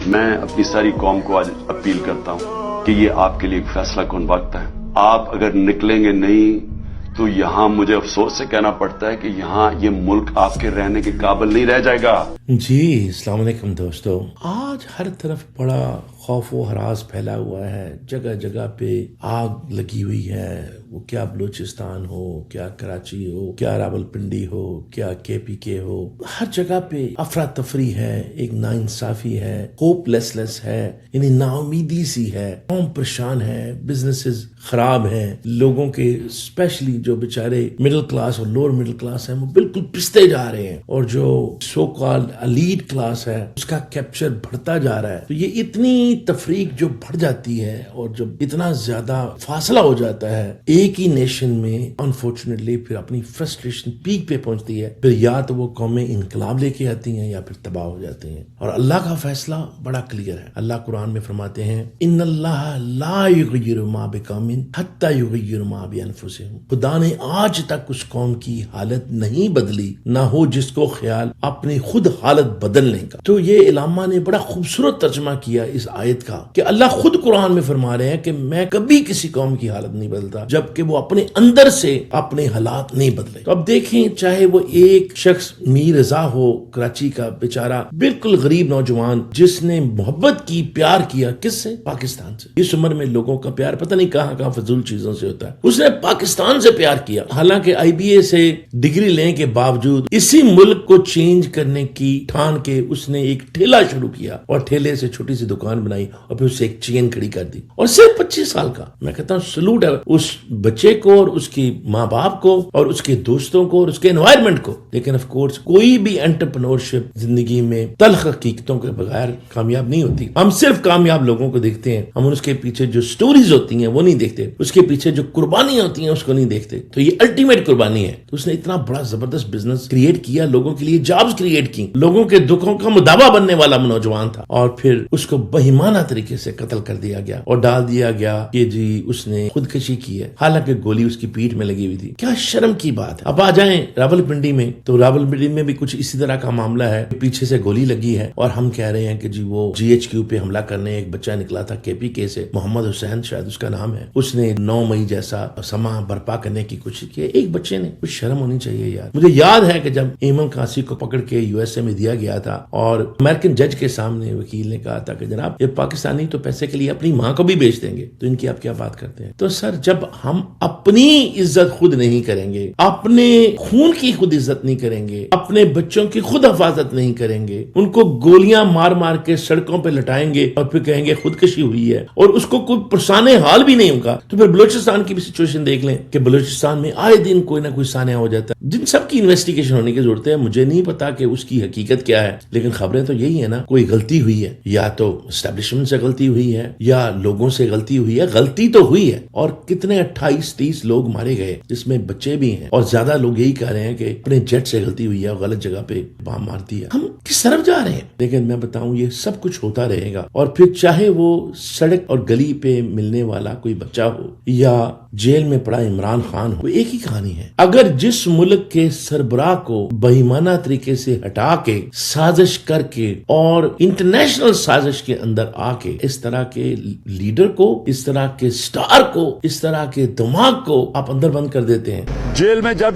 میں اپنی ساری قوم کو آج اپیل کرتا ہوں کہ یہ آپ کے لیے ایک فیصلہ کن وقت ہے. آپ اگر نکلیں گے نہیں تو یہاں مجھے افسوس سے کہنا پڑتا ہے کہ یہاں یہ ملک آپ کے رہنے کے قابل نہیں رہ جائے گا. جی السلام علیکم دوستو. آج ہر طرف بڑا خوف و ہراس پھیلا ہوا ہے، جگہ جگہ پہ آگ لگی ہوئی ہے. وہ کیا بلوچستان ہو، کیا کراچی ہو، کیا راول پنڈی ہو، کیا KPK ہو، ہر جگہ پہ افراتفری ہے، ایک ناانصافی ہے، ہوپ لیسنس ہے، یعنی نا امیدی سی ہے. قوم پریشان ہے، بزنسز خراب ہیں، لوگوں کے اسپیشلی جو بیچارے مڈل کلاس اور لوور مڈل کلاس ہیں وہ بالکل پستے جا رہے ہیں، اور جو سو کالڈ الیٹ کلاس ہے اس کا کیپچر بڑھتا جا رہا ہے. تو یہ اتنی تفریق جو بڑھ جاتی ہے اور جب اتنا زیادہ فاصلہ ہو جاتا ہے ایک ہی نیشن میں، انفارچونیٹلی پھر اپنی فرسٹریشن پیک پہ پہنچتی ہے. پھر یا تو وہ قومیں انقلاب لے کے آتی ہیں یا پھر تباہ ہو جاتے ہیں. اور اللہ کا فیصلہ بڑا کلیئر ہے. اللہ قرآن میں فرماتے ہیں ان اللہ لا یغیر ما بقوم حتی یغیروا ما بانفسہم. خدا نے آج تک اس قوم کی حالت نہیں بدلی نہ ہو جس کو خیال اپنی خود حالت بدلنے کا. تو یہ علامہ نے بڑا خوبصورت ترجمہ کیا اس آیت کا کہ اللہ خود قرآن میں فرما رہے ہیں کہ میں کبھی کسی قوم کی حالت نہیں بدلتا جبکہ وہ اپنے اندر سے اپنے حالات نہیں بدلے. تو اب دیکھیں، چاہے وہ ایک شخص میر رضا ہو کراچی کا بیچارہ بالکل غریب نوجوان جس نے محبت کی، پیار کیا، کس سے؟ پاکستان سے. اس عمر میں لوگوں کا پیار پتہ نہیں کہاں کہاں فضول چیزوں سے ہوتا ہے. اس نے پاکستان سے پیار کیا، حالانکہ IBA سے ڈگری لینے کے باوجود اسی ملک کو چینج کرنے کی ٹھان کے اس نے ایک ٹھیلا شروع کیا اور ٹھیلے سے چھوٹی سی دکان بنائی اور پھر اسے ایک چین کھڑی کر دی. اور صرف 25 سال کا. میں کہتا ہوں سلوٹ ہے اس بچے کو اور اس کی ماں باپ کو اور اس کے دوستوں کو اور اس کے انوائرمنٹ کو. لیکن آف کورس کوئی بھی انٹرپرینورشپ زندگی میں تلخ حقیقتوں کے بغیر کامیاب نہیں ہوتی. ہم صرف کامیاب لوگوں کو دیکھتے ہیں، ہم اس کے پیچھے جو سٹوریز ہوتی ہیں وہ نہیں دیکھتے، اس کے پیچھے جو قربانیاں ہوتی ہیں اس کو نہیں دیکھتے. تو یہ الٹیمیٹ قربانی ہے. تو اس نے اتنا بڑا زبردست بزنس کریٹ کیا، لوگوں کے لیے جابز کریٹ کی، لوگوں کے دکھوں کا مداوا بننے والا نوجوان تھا، اور پھر اس کو بہیمانہ طریقے سے قتل کر دیا گیا اور ڈال دیا گیا کہ جی اس نے خودکشی کی ہے، حالانکہ گولی اس کی پیٹھ میں لگی ہوئی تھی. کیا شرم کی بات ہے. اب آ جائیں راول پنڈی میں، تو راول پنڈی میں بھی کچھ اسی طرح کا معاملہ ہے. پیچھے سے گولی لگی ہے اور ہم کہہ رہے ہیں کہ جی وہ GHQ پہ حملہ کرنے ایک بچہ نکلا تھا KPK سے، محمد حسین شاید اس کا نام ہے. اس نے 9 مئی جیسا سما برپا کرنے کی کوشش کی. ایک بچے نے. کچھ شرم ہونی چاہیے یار. مجھے یاد ہے کہ جب ایمن قاسی کو پکڑ کے USA میں دیا گیا تھا اور امریکن جج کے سامنے وکیل نے کہا تھا کہ جناب یہ پاکستانی تو پیسے کے لیے اپنی ماں کو بھی بیچ دیں گے، تو ان کی آپ کیا بات کرتے ہیں؟ تو سر جب ہم اپنی عزت خود نہیں کریں گے، اپنے خون کی خود عزت نہیں کریں گے، اپنے بچوں کی خود حفاظت نہیں کریں گے، ان کو گولیاں مار مار کے سڑکوں پہ لٹائیں گے اور پھر کہیں گے خودکشی ہوئی ہے اور اس کو کوئی پرسان حال بھی نہیں ہوگا، تو پھر بلوچستان کی بھی سچویشن دیکھ لیں کہ بلوچستان میں آئے دن کوئی نہ کوئی سانحہ ہو جاتا ہے جن سب کی انویسٹیگیشن ہونے کی ضرورت ہے. مجھے نہیں پتا کہ اس کی حقیقت کیا ہے، لیکن خبریں تو یہی ہے نا، کوئی غلطی ہوئی ہے، یا تو اسٹیبلشمنٹ سے غلطی ہوئی ہے یا لوگوں سے غلطی ہوئی ہے. غلطی تو ہوئی ہے، اور کتنے 28-30 لوگ مارے گئے جس میں بچے بھی ہیں، اور زیادہ لوگ یہی کہہ رہے ہیں کہ اپنے جیٹ سے غلطی ہوئی ہے، غلط جگہ پہ بام مار دیا. ہم کس طرف جا رہے ہیں؟ لیکن میں بتاؤں یہ سب کچھ ہوتا رہے گا، اور پھر چاہے وہ سڑک اور گلی پہ ملنے والا کوئی بچہ ہو یا جیل میں پڑا عمران خان ہو، ایک ہی کہانی ہے. اگر جس ملک کے سربراہ کو بہیمانہ طریقے سے ہٹا کے، سازش کر کے اور انٹرنیشنل سازش کے اندر آ کے اس طرح کے لیڈر کو، اس طرح کے سٹار کو، اس طرح کے دماغ کو آپ اندر بند کر دیتے ہیں. جیل میں جب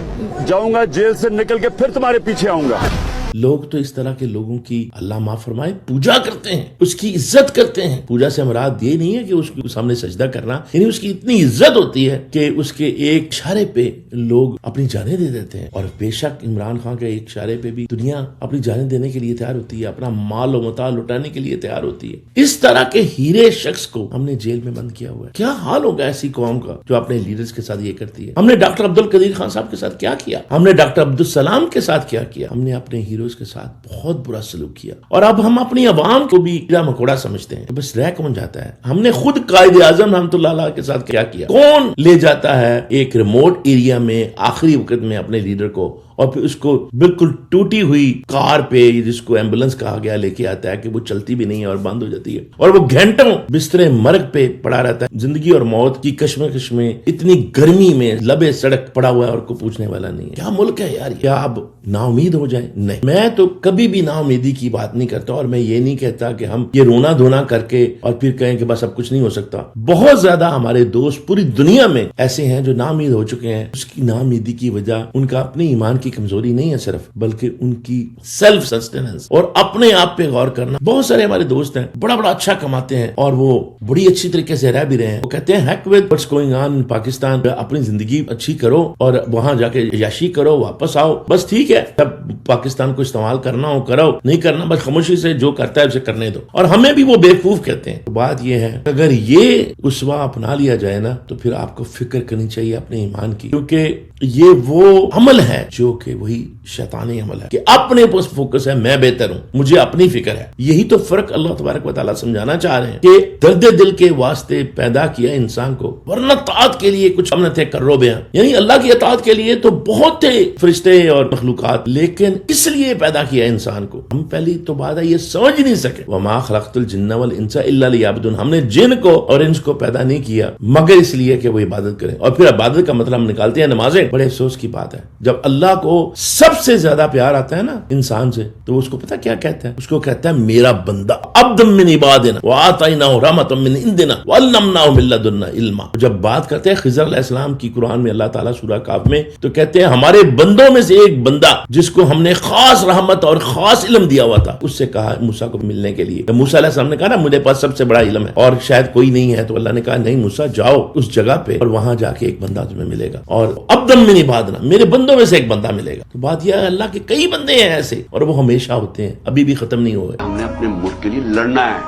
جاؤں گا، جیل سے نکل کے پھر تمہارے پیچھے آؤں گا. لوگ تو اس طرح کے لوگوں کی اللہ معاف فرمائے پوجا کرتے ہیں، اس کی عزت کرتے ہیں. پوجا سے مراد یہ نہیں ہے کہ اس کے سامنے سجدہ کرنا، یعنی اس کی اتنی عزت ہوتی ہے کہ اس کے ایک اشارے پہ لوگ اپنی جانیں دے دیتے ہیں. اور بے شک عمران خان کے ایک اشارے پہ بھی دنیا اپنی جانیں دینے کے لیے تیار ہوتی ہے، اپنا مال و متاع لٹانے کے لیے تیار ہوتی ہے. اس طرح کے ہیرے شخص کو ہم نے جیل میں بند کیا ہوا ہے. کیا حال ہوگا ایسی قوم کا جو اپنے لیڈرز کے ساتھ یہ کرتی ہے؟ ہم نے ڈاکٹر عبدالقدیر خان صاحب کے ساتھ کیا کیا؟ ہم نے ڈاکٹر عبدالسلام کے ساتھ کیا کیا؟ ہم نے اپنے ہیرو کے ساتھ بہت برا سلوک کیا، اور اب ہم اپنی عوام کو بھی کیڑا مکوڑا سمجھتے ہیں. بس رہ کون جاتا ہے؟ ہم نے خود قائد اعظم رحمۃ اللہ علیہ کے ساتھ کیا کیا؟ کون لے جاتا ہے ایک ریموٹ ایریا میں آخری وقت میں اپنے لیڈر کو اور پھر اس کو بالکل ٹوٹی ہوئی کار پہ جس کو ایمبولینس کہا گیا لے کے آتا ہے کہ وہ چلتی بھی نہیں ہے اور بند ہو جاتی ہے اور وہ گھنٹوں بستر مرگ پہ پڑا رہتا ہے. زندگی اور موت کی کشمکش میں اتنی گرمی میں لبے سڑک پڑا ہوا ہے اور کوئی پوچھنے والا نہیں ہے. کیا ملک ہے یار. کیا اب نا امید ہو جائیں؟ نہیں, میں تو کبھی بھی نا امیدی کی بات نہیں کرتا اور میں یہ نہیں کہتا کہ ہم یہ رونا دھونا کر کے اور پھر کہیں کہ بس اب کچھ نہیں ہو سکتا. بہت زیادہ ہمارے دوست پوری دنیا میں ایسے ہیں جو نا امید ہو چکے ہیں. اس کی نا امیدی کی وجہ ان کا اپنے ایمان کی کمزوری نہیں ہے صرف, بلکہ ان کی سیلف سسٹیننس اور اپنے آپ پہ غور کرنا. بہت سارے ہمارے دوست ہیں بڑا اچھا کماتے ہیں اور وہ بڑی اچھی طریقے سے رہ بھی رہے ہیں. وہ کہتے ہیں ہیک ود what's going on in Pakistan, اپنی زندگی اچھی کرو اور وہاں جا کے عیاشی کرو, واپس آؤ, بس ٹھیک ہے. جب پاکستان کو استعمال کرنا ہو کرو, نہیں کرنا بس خاموشی سے جو کرتا ہے اسے کرنے دو. اور ہمیں بھی وہ بیوقوف کہتے ہیں. بات یہ ہے اگر یہ اسوا اپنا لیا جائے نا تو پھر آپ کو فکر کرنی چاہیے اپنے ایمان کی, کیونکہ یہ وہ عمل ہے جو کہ وہی شیطانی عمل ہے کہ اپنے پاس فوکس ہے, میں بہتر ہوں, مجھے اپنی فکر ہے. یہی تو فرق اللہ تبارک و تعالیٰ سمجھانا چاہ رہے ہیں کہ درد دل کے واسطے پیدا کیا انسان کو, ورنہ اطاعت کے لیے کچھ ہم نہ تھے کرو بیاں. یعنی اللہ کی اطاعت کے لیے تو بہت تھے فرشتے اور مخلوقات, لیکن اس لیے پیدا کیا انسان کو. ہم پہلی تو بات ہے یہ سمجھ نہیں سکے. وما خلقت الجن والانس الا لیعبدون, ہم نے جن کو اور انس کو پیدا نہیں کیا مگر اس لیے کہ وہ عبادت کریں. اور پھر عبادت کا مطلب ہم نکالتے ہیں نمازیں. بڑے افسوس کی بات ہے جب اللہ کو سب سے زیادہ پیار آتا ہے نا انسان سے, تو اس کو پتا کیا کہتا ہے؟ اس کو کہتا ہے میرا بندہ, عبد من عبادنا وآتیناہ رحمۃ من عندنا وعلمناہ من لدنا علما. جب بات کرتے ہیں خضر علیہ السلام کی قرآن میں اللہ تعالیٰ سورہ کاف میں, تو کہتے ہیں ہمارے بندوں میں سے ایک بندہ جس کو ہم نے خاص رحمت اور خاص علم دیا ہوا تھا, اس سے کہا موسیٰ کو ملنے کے لیے. موسیٰ علیہ السلام نے کہا نا مجھے پاس سب سے بڑا علم ہے اور شاید کوئی نہیں ہے, تو اللہ نے کہا نہیں موسیٰ جاؤ اس جگہ پہ اور وہاں جا کے ایک بندہ تمہیں ملے گا, اور عبد من عبادنا, میرے بندوں میں سے ایک بندہ ملے گا. تو بات یہ ہے اللہ کے کئی بندے ہیں ایسے اور وہ ہمیشہ ہوتے ہیں, ابھی بھی ختم نہیں ہوئے. ہم نے اپنے ملک کے لیے لڑنا ہے,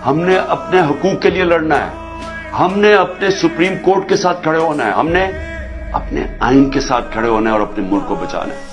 ہم نے اپنے حقوق کے لیے لڑنا ہے, ہم نے اپنے سپریم کورٹ کے ساتھ کھڑے ہونا ہے, ہم نے اپنے آئین کے ساتھ کھڑے ہونا ہے اور اپنے ملک کو بچانا ہے.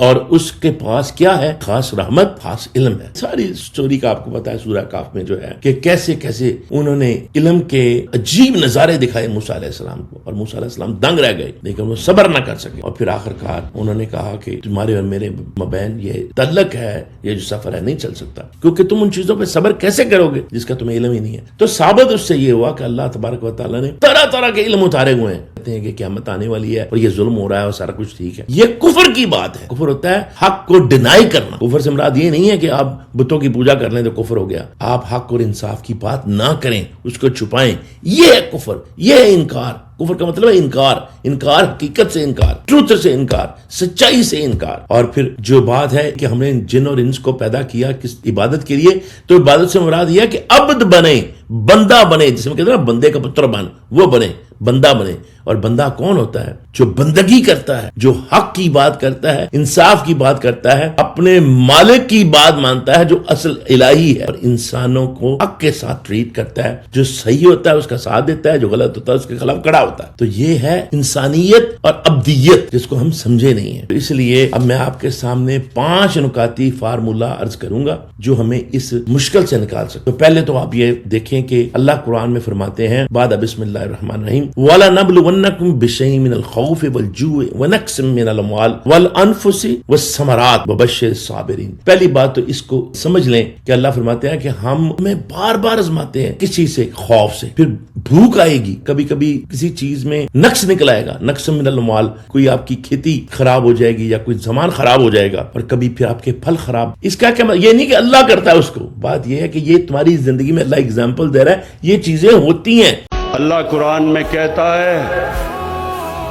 اور اس کے پاس کیا ہے؟ خاص رحمت, خاص علم ہے. ساری سٹوری کا آپ کو پتا ہے سورہ کاف میں جو ہے کہ کیسے کیسے انہوں نے علم کے عجیب نظارے دکھائے موسیٰ علیہ السلام کو, اور موسیٰ علیہ السلام دنگ رہ گئے لیکن وہ صبر نہ کر سکے. اور پھر آخر کار انہوں نے کہا کہ تمہارے اور میرے مابین یہ تعلق ہے, یہ جو سفر ہے نہیں چل سکتا, کیونکہ تم ان چیزوں پہ صبر کیسے کرو گے جس کا تمہیں علم ہی نہیں ہے. تو ثابت اس سے یہ ہوا کہ اللہ تبارک و تعالیٰ نے طرح طرح کے علم اتارے ہوئے ہیں. کہتے ہیں کہ قیامت آنے والی ہے اور یہ ظلم ہو رہا ہے اور سارا کچھ ٹھیک ہے. یہ کفر کی بات ہے. کفر ہوتا ہے حق کو ڈینائی کرنا. کفر سے مراد یہ نہیں ہے کہ آپ بتوں کی پوجا کر لیں تو کفر ہو گیا. آپ حق اور انصاف کی بات نہ کریں, اس کو چھپائیں, یہ ہے کفر, یہ ہے انکار. کفر کا مطلب ہے انکار, انکار حقیقت سے انکار, ٹروتھ سے انکار, سچائی سے انکار. اور پھر جو بات ہے کہ ہم نے جن اور انس کو پیدا کیا کس عبادت کے لیے, تو عبادت سے مراد یہ ہے کہ عبد بنے, بندہ بنے, جس میں کہتے ہیں نا بندے کا پتر بن, وہ بنے, بندہ بنے. اور بندہ کون ہوتا ہے؟ جو بندگی کرتا ہے, جو حق کی بات کرتا ہے, انصاف کی بات کرتا ہے, اپنے مالک کی بات مانتا ہے جو اصل الہی ہے, اور انسانوں کو حق کے ساتھ ٹریٹ کرتا ہے. جو صحیح ہوتا ہے اس کا ساتھ دیتا ہے, جو غلط ہوتا ہے اس کے خلاف کھڑا ہوتا ہے. تو یہ ہے انسانیت اور ابدیت جس کو ہم سمجھے نہیں ہیں. تو اس لیے اب میں آپ کے سامنے 5 نکاتی فارمولا عرض کروں گا جو ہمیں اس مشکل سے نکال سکتے. تو پہلے تو آپ یہ دیکھیں کہ اللہ قرآن میں فرماتے ہیں بعد بسم اللہ الرحمن الرحیم وَلَنَبْلُوَنَّكُمْ بِشَيْءٍ مِنَ الْخَوْفِ وَالْجُوعِ وَنَقْصٍ مِنَ الْأَمْوَالِ وَالْأَنفُسِ وَالثَّمَرَاتِ وَبَشِّرِ الصَّابِرِينَ. پہلی بات تو اس کو سمجھ لیں کہ اللہ فرماتے ہیں کہ ہم میں بار بار آزماتے ہیں کسی سے, خوف سے, پھر بھوک آئے گی, کبھی کبھی کسی چیز میں نقص نکل آئے گا, نقص من الاموال, کوئی آپ کی کھیتی خراب ہو جائے گی یا کوئی زمان خراب ہو جائے گا, اور کبھی پھر آپ کے پھل خراب. اس کا کیا یہ نہیں کہ اللہ کرتا ہے اس کو, بات یہ ہے کہ یہ تمہاری زندگی میں اللہ اگزامپل دے رہا ہے, یہ چیزیں ہوتی ہیں. اللہ قرآن میں کہتا ہے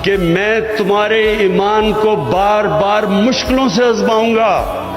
کہ میں تمہارے ایمان کو بار بار مشکلوں سے آزماؤں گا.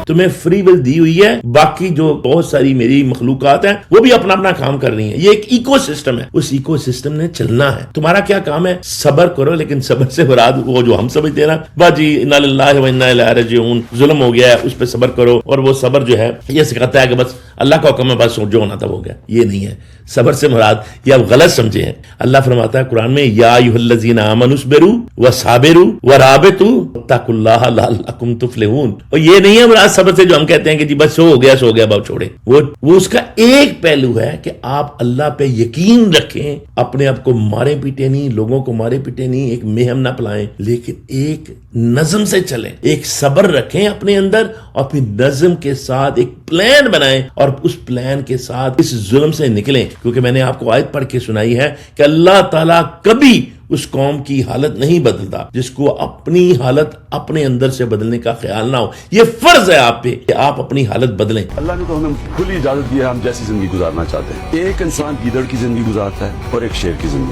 تمہیں فری ول دی ہوئی ہے, باقی جو بہت ساری میری مخلوقات ہیں وہ بھی اپنا اپنا کام کر رہی ہیں. یہ ایک ایکو سسٹم ہے, اس ایکو سسٹم نے چلنا ہے. تمہارا کیا کام ہے؟ صبر کرو, لیکن صبر سے مراد وہ جو ہم سمجھتے ہیں نا باجی انا للہ و انا الیہ راجعون, ظلم ہو گیا ہے اس پہ صبر کرو. اور وہ صبر جو ہے یہ سکھاتا ہے کہ بس اللہ کا حکم ہے, بس جو ہونا تھا ہو گیا. یہ نہیں ہے. صبر سے مراد یہ آپ غلط سمجھے ہیں. اللہ فرماتا ہے قرآن میں یا ایھا الذین آمنوا اصبروا وصابروا ورابطوا واتقوا اللہ لعلکم تفلحون. اور یہ نہیں ہے مراد صبر سے جو ہم کہتے ہیں کہ جی بس سو گیا باب چھوڑے، وہ اس کا ایک پہلو ہے کہ آپ اللہ پہ یقین رکھیں، اپنے آپ کو مارے پیٹے نہیں، لوگوں کو مارے پیٹے نہیں، ایک مہم نہ پلائیں، لیکن ایک نظم سے چلیں، ایک صبر رکھیں اپنے اندر، اور پھر نظم کے ساتھ ایک پلان بنائیں اور اس پلان کے ساتھ اس ظلم سے نکلیں. کیونکہ میں نے آپ کو آیت پڑھ کے سنائی ہے کہ اللہ تعالیٰ کبھی اس قوم کی حالت نہیں بدلتا جس کو اپنی حالت اپنے اندر سے بدلنے کا خیال نہ ہو. یہ فرض ہے آپ پہ کہ آپ اپنی حالت بدلیں. اللہ نے تو ہمیں کھلی اجازت دی ہے ہم جیسی زندگی گزارنا چاہتے ہیں. ایک انسان گیدڑ کی زندگی گزارتا ہے اور ایک شیر کی زندگی.